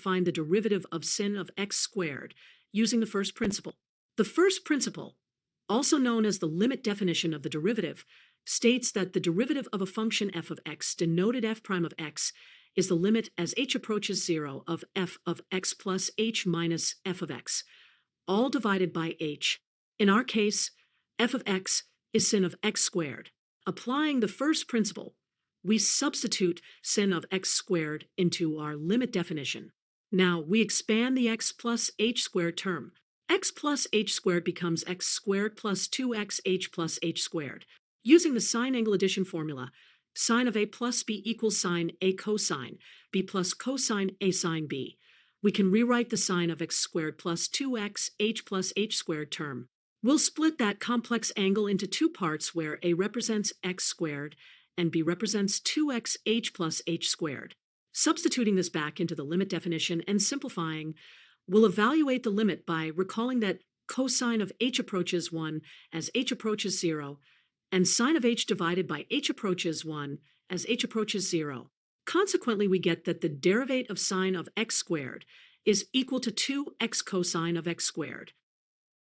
find the derivative of sin of x squared using the first principle. The first principle, also known as the limit definition of the derivative, states that the derivative of a function f of x, denoted f prime of x, is the limit as h approaches 0 of f of x plus h minus f of x, all divided by h. In our case, f of x is sin of x squared. Applying the first principle, we substitute sin of x squared into our limit definition. Now we expand the x plus h squared term. X plus h squared becomes x squared plus 2xh plus h squared. Using the sine angle addition formula, sine of a plus b equals sine a cosine, b plus cosine a sine b. We can rewrite the sine of x squared plus 2xh plus h squared term. We'll split that complex angle into two parts where a represents x squared and b represents 2xh plus h squared. Substituting this back into the limit definition and simplifying, we'll evaluate the limit by recalling that cosine of h approaches 1 as h approaches 0, and sine of h divided by h approaches 1 as h approaches 0. Consequently, we get that the derivative of sine of x squared is equal to 2x cosine of x squared.